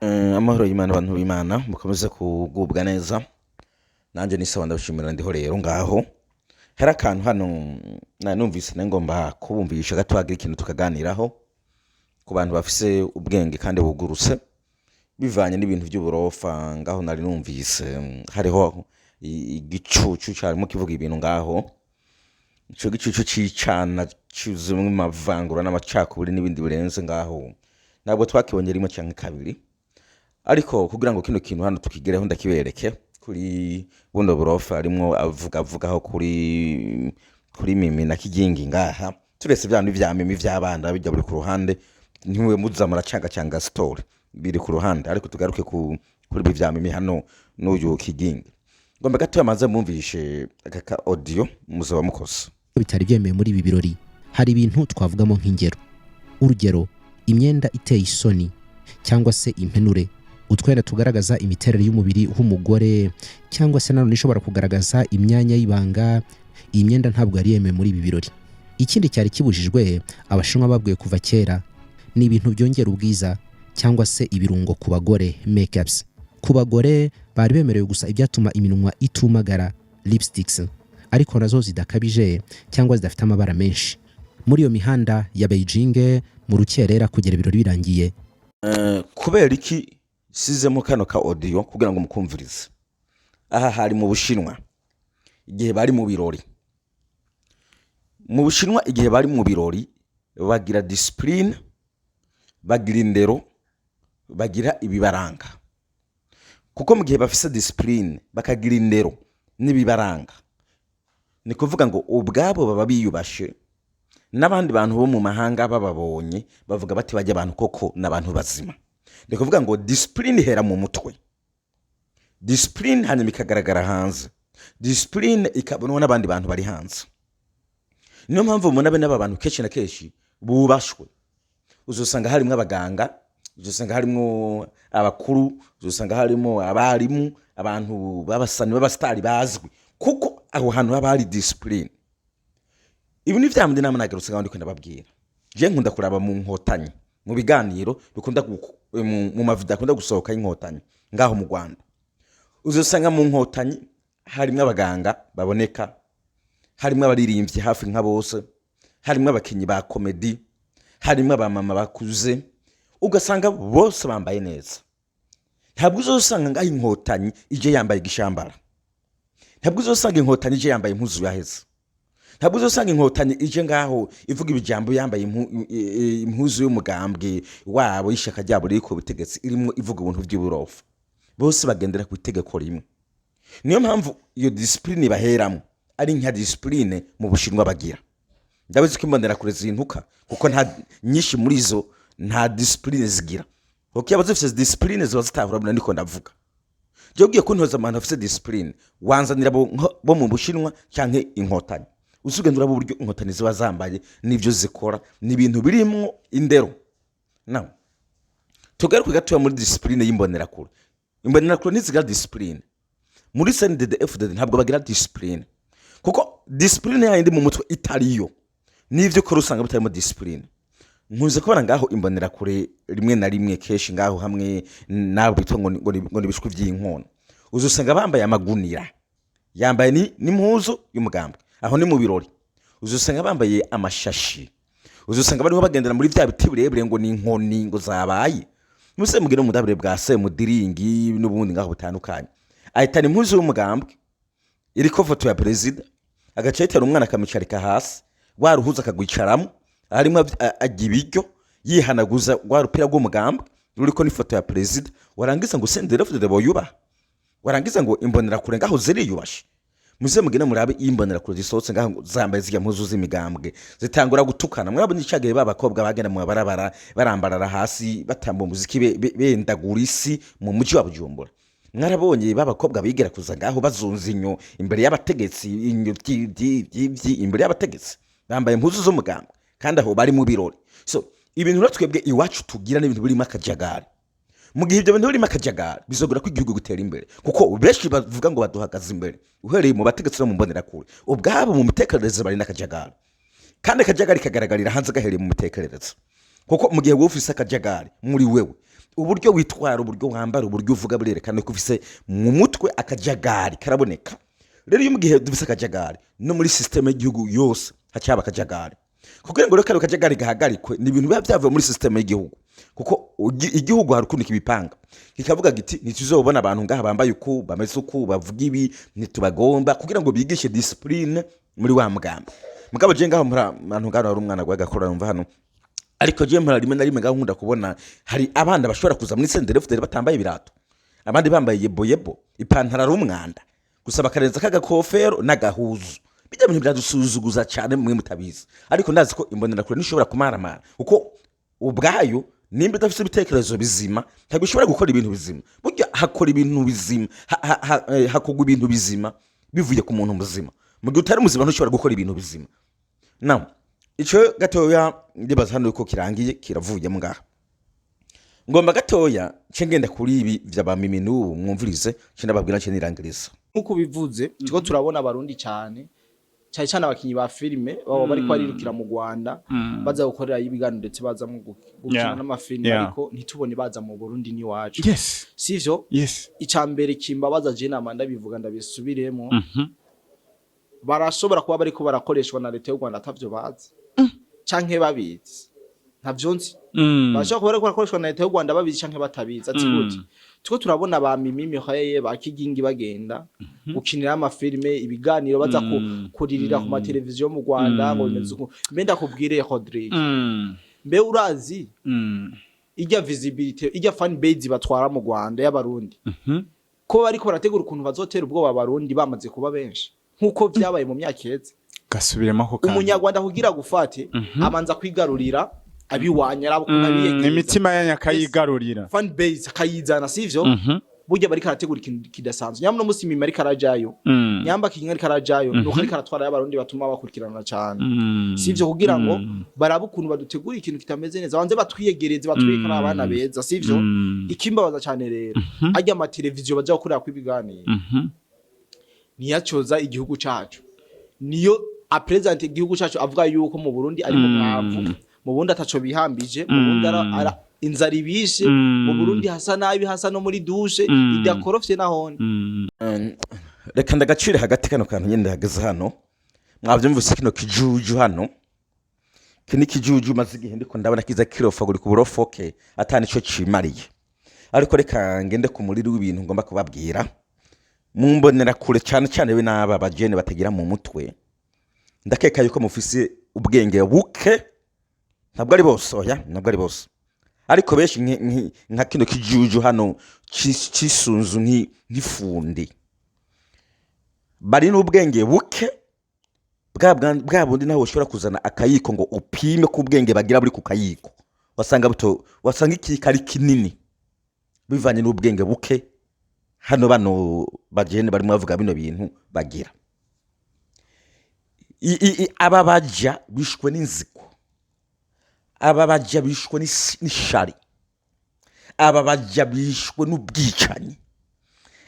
Amahoro y'Imana abantu b'Imana mukomeze kugubwa neza, nanjye nisaba ndabashimira ndiho rero ngaho. Hari akantu hano numvise ngomba kubumvisha gato hagira ikintu tukaganiraho ku bantu bafise ubwenge kandi bugurutse bivanye n'ibintu by'uburofa. Ngaho nari numvise hariho igicucu cyarimo kivuga ibintu ngaho, ico gicucu c'icana cyuzumwe amavangura n'amacakubiri n'ibindi birenze ngaho, ntabwo twakibonye rimwe canke kabiri. Ariko kugira ngo kino kintu hano tukigereho ndakibereke kuri buno burofa harimo avugaho kuri Mimi na Kigingi ngaha, turese byantu vya Mimi vy'abana bijya buri ku ruhande, ntiwe muzamara canga story biri ku ruhande. Ariko tugaruke kuri ibi vya Mimi hano n'uyu Kigingi, ngomba gato yamaze mumvishe aka audio muzaba mukosa. Bitari byemeye muri ibi birori hari ibintu twavugamo nk'ingero, urugero imyenda iteye isoni cyangwa se impenure, utwenda tugaragaza imiterere y'umubiri w'umugore cyangwa se nanone ishobora kugaragaza imyanya y'ibanga. Iyi myenda ntabwo yari yemewe muri ibi birori. Ikindi cyari kibujijwe abashinwa babwiye kuva kera ni ibintu byongera ubwiza cyangwa se ibirungo ku bagore, makeups. Ku bagore bari bemerewe gusa ibyatuma iminwa itumagara, lipsticks, ariko nazo zidakabije cyangwa zidafite amabara menshi. Muri iyo mihanda ya Beijing mu rukerera kugera ibirori birangiye. Kubera iki sizemo kano ka audio kugira ngo mukumvirize? Aha hari mu Bushinwa igihe bari mu birori. Mu Bushinwa igihe bari mu birori bagira discipline, bagira indero, bagira ibibaranga. Kuko mu gihe bafise discipline bakagira indero n'ibibaranga, ni kuvuga ngo ubwabo baba biyubashe, n'abandi bantu bo mu mahanga bababonye bavuga bati bajya abantu koko n'abantu bazima. Ni kuvuga ngo discipline ihera mu mutwe, discipline hanyuma ikagaragara hanze, discipline ikabonwa n'abandi bantu bari hanze. Niyo mpamvu mubona bene aba bantu kenshi na kenshi bubashwe. Uzosanga harimo abaganga, uzosanga harimo abakuru, uzosanga harimo abarimu, abantu babasani b'abastari bazwi, kuko aho hantu haba hari discipline. Ibi ni vyamwe nama nagarutse ngaho ndiko ndababwira. Je nkunda kuraba mu nkotanyi, mu biganiro bikunda mu mavideo akunda gusohoka y'inkotanyi ngaho mu Rwanda. Uzosanga mu nkotanyi harimo abaganga baboneka, harimo abaririmbyi hafi nka bose, harimo abakinyi ba comedy, harimo abamama bakuze, ugasanga bose bambaye neza. Ntabwo uzosanga ngaho inkotanyi ije yambaye igishambara, ntabwo uzosanga inkotanyi ije yambaye impuzu yaheze, ntabwo uzosanga inkotanyi ije ngaho ivuga ibijambo yambaye impuzu y'umugambwe wabo y'ishaka ryabo riri ku butegetsi irimo ivuga ubuntu by'uburofa. Bose bagendera ku itegeko rimwe. Niyo mpamvu iyo discipline baheramo ari nka discipline mu Bushinwa bagira. Ndabizi ko imbonera kure zintuka kuko nta nyinshi muri zo nta discipline zigira. Kuko yabaze zifite discipline ziba zitahura ndiko ndavuga. Je ugiye kuntoza abantu bafite discipline wanzanira bo mu Bushinwa canke inkotanyi. Usugenda urabo buryo inkotanyi ziba zambaye n'ivyo zikora n'ibintu birimo indero. Now tugaruke gatoya muri discipline y'imbonera kure. Imbonera kure ntizigira discipline. Muri CNDD-FDD ntabwo bagira discipline. Kuko discipline yayindi mu mutwe itariyo, n'ivyo kora usanga bitarimo discipline. Nkuze kubona ngaho imbonera kure rimwe na rimwe keshi ngaho hamwe nabo bitwa ngo nibishwe by'inkono. Uzusanga bambaye amagunira, yambaye ni mpuzu y'umugambwe. Aho ni mu birori. Uzusanga bambaye amashashi, uzusanga bariho bagendera muri vya biti birebire ngo ni inkoni ngo zabaye. Muse mugire mu dabire bwa se mudiringi n'ubundi ngaho butandukanye. Ahitana impuzu y'umugambwe iriko foto ya president, agacayitera umwana akamicarika hasi, waruhuza akagwicaramo, harimo agibiryo yihanaguza warupira rw'umugambwe ruriko ni foto ya president. Warangiza ngo CNDD-FDD boyuba, warangiza ngo imbonera kure ngaho ziriyubashe. Muze mugine murabe imbonera kure zisohotse ngaho zambaye zijya mpuzu z'imigambwe zitangura gutukana. Mwabonye icagaye babakobwa bagenda mu barabara barambarara hasi batamba umuziki bendagura isi mu muji wa Bujumbura. Mwarabonye babakobwa bigera kuza ngaho bazunza inyo imbere y'abategetsi, inyo imbere y'abategetsi bambaye impuzu z'umugambwe kandi aho bari mu birori. So ibintu ratwebwe iwacu tugira n'ibintu birimo akajagari. Mu gihe ibyo bintu birimo akajagari bizogura ko igihugu gutera imbere, kuko benshi bavuga ngo baduhagaze imbere uhereye mu bategetsi no mu mbonera kure ubwabo mu mitekerereze bari n'akajagari, kandi akajagari kagaragarira hanze gahereye mu mitekerereze. Kuko mu gihe wowe ufise akajagari muri wewe uburyo witwara, uburyo wambara, uburyo uvuga burerekana ko ufise mu mutwe akajagari karaboneka. Rero iyo mu gihe dufise akajagari no muri systeme y'igihugu yose hacyaba akajagari, kugira ngo rero kano kajagari gahagarikwe ni ibintu biba byavuye muri systeme y'igihugu, kuko igihugu hari ukundi kibipanga kikavuga giti ntituzobona abantu ngaha bambaye uku bameze uku bavuga ibi ntitubagomba, kugira ngo bigishe discipline muri wa mugamba. Mugabo je ngaho muri abantu ngaho ari umwana gwagakora numva hano, ariko je mpora rimwe na rimwe ngaho nkunda kubona hari abana bashobora kuza muri sendere batambaye ibirato, abandi bambaye yebo ipantaro ari umwanda gusa bakarenza kagakofero n'agahuzu. Bijya bintu byadusuzuguza cyane mwe mutabizi, ariko ndazi ko imbonera kure nishobora kumaramara, kuko ubwayo nimba idafite ibitekerezo bizima ntabwo ishobora gukora ibintu bizima. Burya hakora ibintu bizima, hakugwa ibintu bizima bivuye ku muntu muzima. Mu gihe utari muzima ntushobora gukora ibintu bizima. Now ico gatoya ndibaza hano yuko kirangiye kiravuye mu ngaha, ngomba gatoya ngenda kuri ibi vy'abamimi n'ubu mwumvirize ndababwira nce nirangiriza. Nkuko bivuze tiko turabona abarundi cyane cyane abakinyi ba filime baba bari kwarirukira mu Rwanda baza gukorera ibiganiro ndetse baza mu gukina n'amafilime, ariko ntitubone baza mu Burundi ni wacu. Yes, sivyo? Yes. Icambere kimbabaza je namanda bivuga ndabisubiremo, barashobora kuba bariko barakoreshwa na leta y'u Rwanda atavyo bazi canke babizi, ntavyo nzi. Bashobora kuba barakoreshwa na leta y'u Rwanda babizi canke batabizi. Ati gute tuko turabona ba Mimi Haye ba Kigingi bagenda gukinira amafilime ibiganiro baza kuririra ku mateleviziyo mu Rwanda ngo bimeze uko. Mbe ndakubwire Rodrigue, mbe urazi ijya visibility ijya fan base batwara mu Rwanda y'abarundi ko bariko barategura ukuntu bazotera ubwoba abarundi bamaze kuba benshi nkuko vyabaye mu myaka iheze. Gasubiremo ko kandi umunyarwanda kugira gufate amanza kwigarurira abiwanya rabo kunabiye imitima yanyakayigarurira fan base akayizana, sivyo? Burya bari karategura ikintu kidasanzwe. Nyamno musi Mimi ari karajayo, nyamba kinga ari karajayo, nuko ari karatwara y'abarundi batuma bakurikirana cyane, sivyo? Kugira ngo barabu ukuntu badutegura ikintu kitameze neza, banze batwiyegereze batwika abana beza, sivyo? Ikimbabaza cyane rero ajya ama televiziyo baje gukorera kwibiganiro niyacoza igihugu cyacu, niyo a president igihugu cyacu avuga yuko mu Burundi ari mu mwavu, mu Burundi ataco bihambije, mu Burundi ara inzara ibishe, mu Burundi hasa nabi, hasa no muri dushe idakorofye nahone. Reka ndagacire hagati kano kantu nyende hagaze hano, mwavyumvise kino kijuju hano, kini kijuju maze igihe ndiko ndabona kiza kirofagura ku burofoke atani cyo cimariye, ariko reka ngende ku muriro w'ibintu ngomba kubabwira. Mumbonera kure cyane cyane we n'aba bajene batagira mu mutwe, ndakeka yuko mufise ubwenge buke, ntabwo ari bose, oya ntabwo ari bose, ariko benshi nka kino kijuju hano cisunzu nk'ifundi bari n'ubwenge buke bwa bundi nawe ushobora kuzana akayiko ngo upime ku bwenge bagira buri ku kayiko, wasanga iki kari kinini bivanye n'ubwenge buke hano bano bajene bari mwavuga bino bintu bagira. Aba baja bishwe n'inziko, aba baja bishwe n'ishari, aba baja bishwe n'ubwicanyi,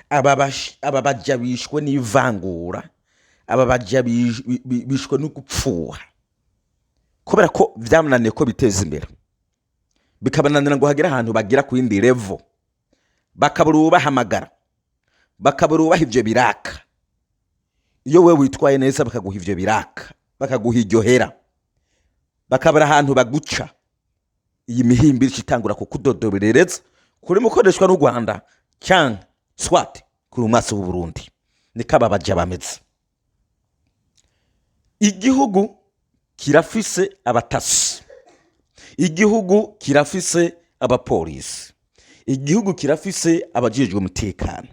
aba baja bishwe n'ivangura, aba baja bishwe no gupfuha, kubera ko vyamunaniye ko biteza imbere, bikabananira ngo hagira ahantu bagira ku yindi level, bakabura bahamagara, bakabura ivyo biraka. Iyo we witwaye neza bakaguha ivyo biraka, bakaguha iryohera, bakabara ahantu baguca, iyi mihimbiri kitangura kukudodoberereza kuri mukoreshwa n'u Rwanda cyangwa swat kuri umwasi w'u Burundi. Nikaba baje bameze. Igihugu kirafise abatasi, igihugu kirafise abapolisi, igihugu kirafise abajejwe umutekano.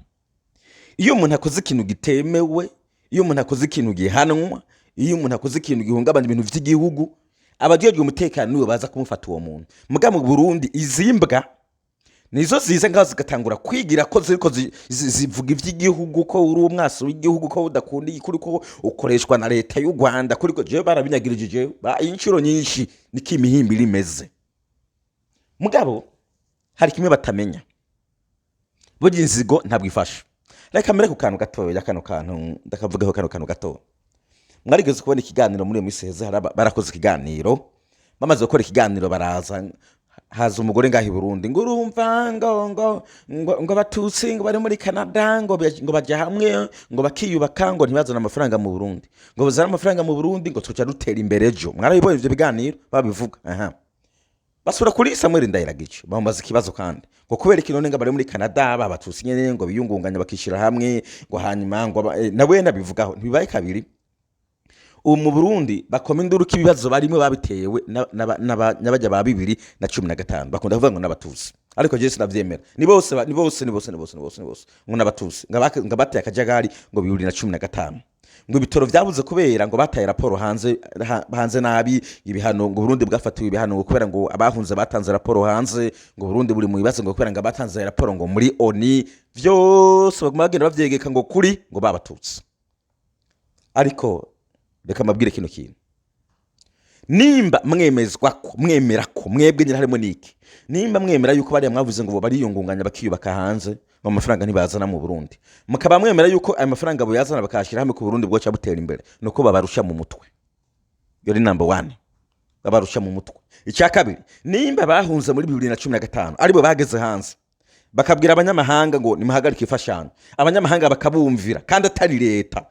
Iyo umuntu akoze ikintu gitemewe, iyo umuntu akoze ikintu gihanwa, iyo umuntu akoze ikintu gihungabanya ibintu vy'igihugu, abajejwe umutekano niwe baza kumufata uwo muntu. Muga mu Burundi izimbwa nizo zize ngaho zigatangura kwigira ko ziriko zivuga ivy'igihugu, ko uri umwasi w'igihugu, ko udakundi kuri ko ukoreshwa na leta y'u Rwanda, kuri ko je barabinyagirije inshuro nyinshi niki imihimbiri imeze. Mugabo hari kimwe batamenya, burya inzigo ntabwo ifasha. Reka mbere ku kantu gatoya, kano kantu ndakavugaho kano kantu gato. Mwarigeze kubona ikiganiro muri iyo miseze, barakoze ikiganiro, bamaze gukora ikiganiro baraza haza umugore ngaho i Burundi ngo urumva ngo abatutsi ngo bari muri Canada ngo bajya hamwe ngo bakiyubaka ngo ntibazana amafaranga mu Burundi ngo bazana amafaranga mu Burundi ngo tuca dutera imbere ejo mwarabibonye ivyo biganiro babivuga basura kuri Samuel Ndayiragice bambaza ikibazo kandi ngo kubera ikinone ngo bari muri Canada babatutsi nyene ngo biyungunganya bakishira hamwe ngo hanyuma ngo nawe nabivugaho ntibibaye kabiri mu Burundi bakoma induru kibibazo barimo babitewe n'abajya ba 2015 bakunda kuvuga ngo n'abatuzi ariko je sinavyemera ni bose ngo n'abatuzi ngo bateye akajagari ngo 2015 ngo ibitoro vyabuze kubera ngo bataye raporo hanze nabi ibihano ngo Burundi bwafatiwe ibihano kubera ngo abahunze batanze raporo hanze ngo Burundi buri mu bibazo ngo kubera ngo batanze raporo ngo muri ONU vyose bagenda bavyegeka ngo kuri ngo babatutsi ariko reka mabwire kino kintu nimba mwemera ko mwebwe nyine harimo niki nimba mwemera yuko bari mwavuze ngo bari yungunganya bakiyubaka hanze ngo amafaranga ntibazana mu Burundi mukaba mwemera yuko ayo mafaranga abo yazana bakashira hamwe ku Burundi bwo cyabutera imbere nuko babarusha mu mutwe yori number 1 babarusha mu mutwe icya kabiri nimba bahunze muri 2015 aribo bageze hanze bakabwira abanyamahanga ngo nimuhagarike ifashano abanyamahanga bakabumvira kandi atari leta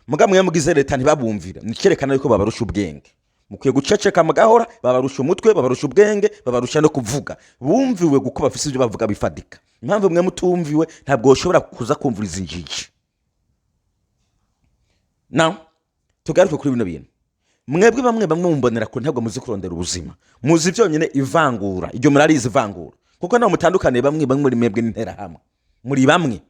mugamwe yamugize leta ntibabumvira nikerekana yuko babarusha ubwenge mukwiye guceceka mugahora babarusha umutwe babarusha ubwenge babarusha no kuvuga bumviwe guko bafise ibyo bavuga bifadika impamvu mwe mutumviwe ntabwo ushobora kuza kumvuriza injiji now tugaruke kuri bino bintu mwebwe bamwe mumbonera ko ntabwo muzi kurondera ubuzima muzi byonyine ivangura iryo murarize ivangura kuko naho mutandukane bamwe muri mwebwe n'intera hamwe muri bamwe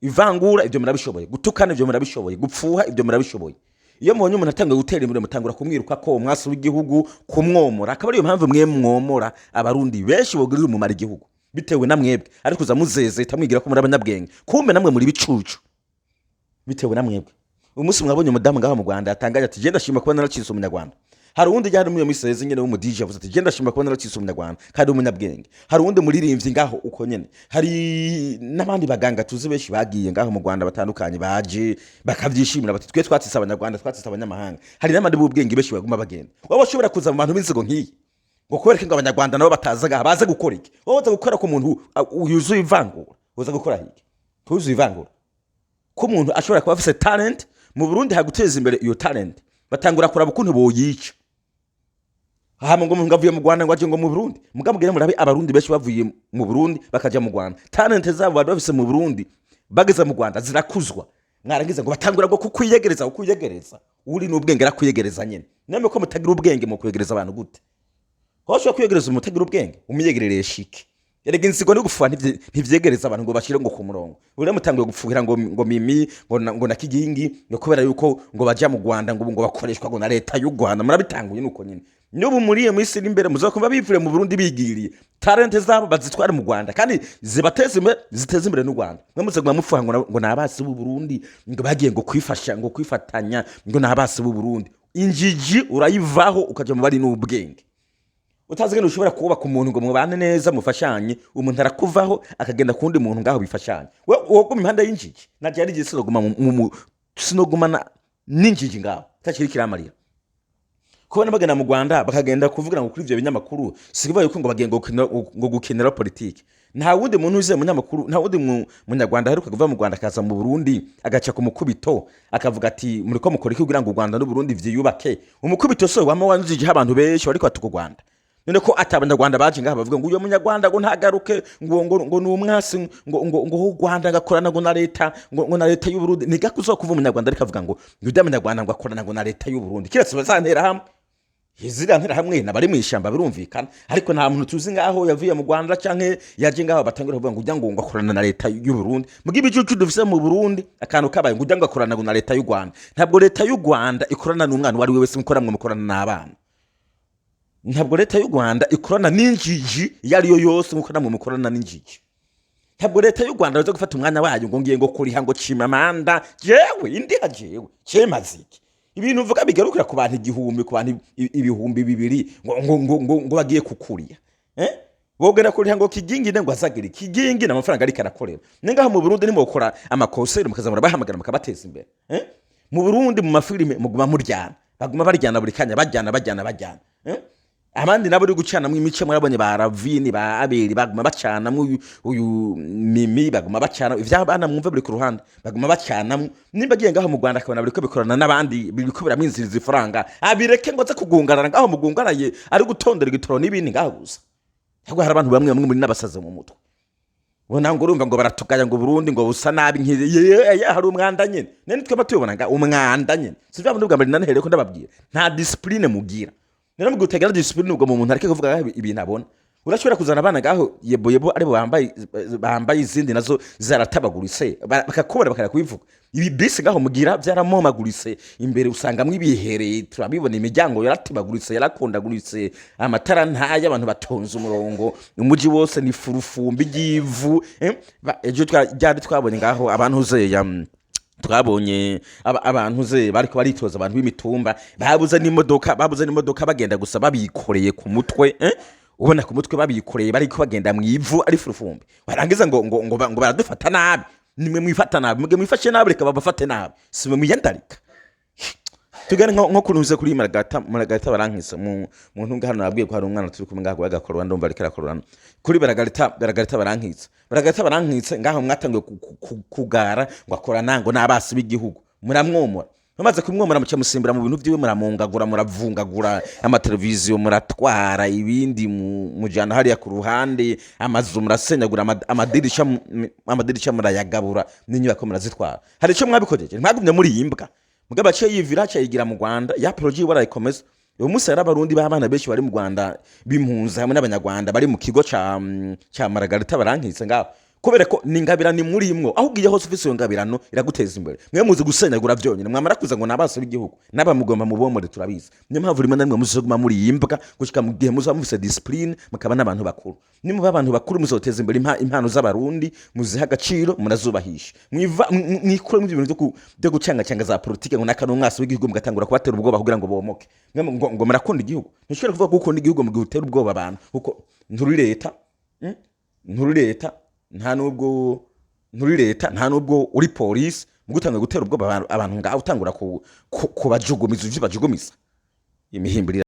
ivangura ibyo murabishoboye gutukana ibyo murabishoboye gupfuha ibyo murabishoboye iyo mubonye umuntu atanga gutera imbere mutangura kumwiruka ko umwasi w'igihugu kumwomora akaba ariyo mpamvu mwe mwomora abarundi benshi bogirira umumara igihugu bitewe na mwebwe ariko uza muzeze itamwigira ko muri abanyabwenge kumbe namwe muri bicucu bitewe na mwebwe umunsi mwabonye umudamu ngaho mu Rwanda yatangaje ati genda shima kuba naracitse umunyarwanda hari uwundi cyane muri iyo miseze nyene wo mu DJ avuze ati genda shima kuba naracitse umunyarwanda kandi umunyabwenge hari uwundi muririmbyi ngaho uko nyene hari n'abandi baganga tuzi benshi bagiye ngaho mu Rwanda batandukanye baje bakavyishimira bati twe twatse abanyarwanda twatse abanyamahanga hari n'abandi b'ubwenge benshi baguma bagenda wowe ushobora kuza mu bantu b'inzigo nkiyi ngo kwereka ngo abanyarwanda nabo batazaga baze gukora iki wowe uza gukora ko umuntu yuzuye ivangura uza gukora iki tuzuye ivangura ko umuntu ashobora kuba afise talent mu Burundi haguteza imbere iyo talent batangura kuraba ukuntu boyica hama ngo ngavuye mu Rwanda ngo aje ngo mu Burundi mugambugire murabe abarundi benshi bavuye mu Burundi bakaja mu Rwanda talent zabo bari bafise mu Burundi bageze mu Rwanda zirakuzwa mwarangiza ngo batangura ngo kukuyegereza uri n'ubwenge rakuyegereza nyene nemwe ko mutagira ubwenge mu kuyegereza abantu gute hoshwa kuyegereza umutagira ubwenge umiyegerereye shiki erega insigo no gufuha ntivyegereza abantu ngo bashire ngo ku murongo uri mutanguye gupfuhira ngo mimi ngo nakigingi no kubera yuko ngo baja mu Rwanda ngo bakoreshwa ngo na leta y'u Rwanda murabitanguye nuko nyine n'ubu muriye mu isi imbere muzakumva bivure mu Burundi bigiriye talent zabo bazitwara mu Rwanda kandi zibateze imbere ziteze imbere n'u Rwanda mwamuze ngo mufuha ngo nabasi b'u Burundi ngo bagiye ngo kwifasha ngo kwifatanya ngo nabasi b'u Burundi injiji urayivaho ukaja mu bari n'ubwenge utazigenda ushobora kubaka umuntu ngo mubane neza mufashanye umuntu arakuvaho akagenda kundi muntu ngaho bifashanye wowe guma impanda y'injiji naje ari gise sinogumana n'injiji ngaho takiri kiramarira kubona bagana mu Rwanda bakagenda kuvugira ngo kuri ivyo binyamakuru sikiva yuko ngo bagengo ngo gukenera politiki nta wundi muntu uze munyamakuru nta wundi munyarwanda heruka kuva mu Rwanda akaza mu Burundi agaca ku mukubito akavuga ati muri ko mukora iki kugira ngo u Rwanda n'u Burundi vyiyubake umukubito so wama wanzije abantu benshi bariko atuko Rwanda none ko atabanyarwanda baje ngaha bavuga ngo uyo munyarwanda ngo ntagaruke ngo n'umwasi ngo u Rwanda gakorana ngo na leta ngo na leta y'u Burundi niga kuzokuva umunyarwanda ariko avuga ngo uyu munyarwanda ngo akorana ngo na leta y'u Burundi kiretse bazantera hamwe Hizira ntera hamwe nabari mu ishamba birumvikana ariko nta muntu tuzi ngaho yavuye mu Rwanda canke yaje ngaho batangira kuvuga ngo ujya ngo akorana na leta y'u Burundi mugibe icucu dufise mu Burundi akantu kabaye ngo ujya ngo akorana na leta y'u Rwanda ntabwo leta y'u Rwanda ikorana n'umwana wari wese mukoramwe mukorana n'abana ntabwo leta y'u Rwanda ikorana n'injiji yari yo yose mukoramwe mukorana n'injiji ntabwo leta y'u Rwanda baza gufata umwanya wayo ngo ngiye ngo kuriha ngo cimamanda jewe indi hajewe cemaziki ibintu uvuga bigarukira ku bantu igihumbi ku bantu ibihumbi bibiri ngo bagiye kukuriya bogera kuri ngo kigingi ngo azagire kigingi n'amafaranga ari karakorera nengaho mu Burundi nimukora amakonseri mukazamura bahamagara mukabateza imbere mu Burundi mu mafilime muguma muryana baguma baryana buri kanya bajyana abandi nabo uri gucana mu imice murabonye ba Ravini ba Abeli baguma bacana mu uyu Mimi baguma bacana ivy'abana mwumva buri ku ruhande baguma bacana nimba giye ngaho mu Rwanda akabona biriko bikorana n'abandi biriko biraminziriza ifaranga abireke ngo aze kugungarana ngaho mugungaraye ari gutondera igitoro n'ibindi ngaho gusa ahubwo hari abantu bamwe muri n'abasaze mu mutwe bona ngo urumva ngo baratugaya ngo Burundi ngo busa nabi nk'iye hari umwanda nyene nene twe batubona nga umwanda nyene sivyo abantu bwa mbere nanahere ko ndababwira nta discipline mugira nero mu gutegera discipline ubwo mu muntu areke kuvuga ibintu abona urashobora kuzana abana gaho yebo ari bambaye izindi nazo zaratabagurise bakakubona bakara kubivuga ibi bisi gaho mugira byaramomagurise imbere usangamwe ibihereye turabibona imiryango yaratibagurise yarakondagurise amatara ntaya abantu batonze umurongo umuji wose ni furufumbi givu ejo twabonye ngaho abantu uzeya twabonye abantu ze bariko baritoza abantu b'imitumba babuze n'imodoka bagenda gusa babikoreye ku mutwe ubona ku mutwe babikoreye bariko bagenda mu ivu ari furufumbi barangiza ngo baradufata nabi nimwe mwifata nabi muge mwifashe nabi reka babafate nabi simwe mwiyandarika tugane nko kunuze kuri Maragata barankisa mu ntunga hano nabwiye ko hari umwana turi kumwe ngaho agakorwa ndumva ariko arakorana kuri Maragata barankitse ngaho mwatangiye kugara ngo akora nango n'abasi b'igihugu muramwomora bamaze kumwomora mucye musimbira mu bintu byiwe muramungagura muravungagura amateleviziyo muratwara ibindi mujana hariya ku ruhande amazu murasenyagura amadirisha murayagabura n'inyubako murazitwara hari icyo mwabikojeje mwagumye muri imbwa mugaba cyo yivira cyayigira mu Rwanda ya projet barayikomeza uyu munsi hari abarundi b'abana benshi bari mu Rwanda bimpunza hamwe n'abanyarwanda bari mu kigo ca Maragata barankitse ngaho kubera ko ningabirani muri imwo aho ugiye hose ufise ngabirano iraguteza imbere mwe muzi gusenyagura byonyine mwamara kuza ngo nabaso b'igihugu nabamugomba mubomore turabizi niyo mpamvu rimwe namwe muzoguma muri imbwa gushika mu gihe muza mufise discipline mukaba n'abantu bakuru nimwe abantu bakuru muzoteza imbere impano z'abarundi muziha agaciro munazubahisha mwikure mu bintu byo gucanga za politike ngo nakano mwasi w'igihugu mugatangura kubatera ubwoba kugira ngo bomoke ngo murakunda igihugu ntushobora kuvuga ko ukunda igihugu mu gihe utera ubwoba abantu kuko nturi leta nta nubwo uri police mugutanga gutera ubwo abantu ngaho utangura kubajugumiza ivyo bajugumiza imihimbirira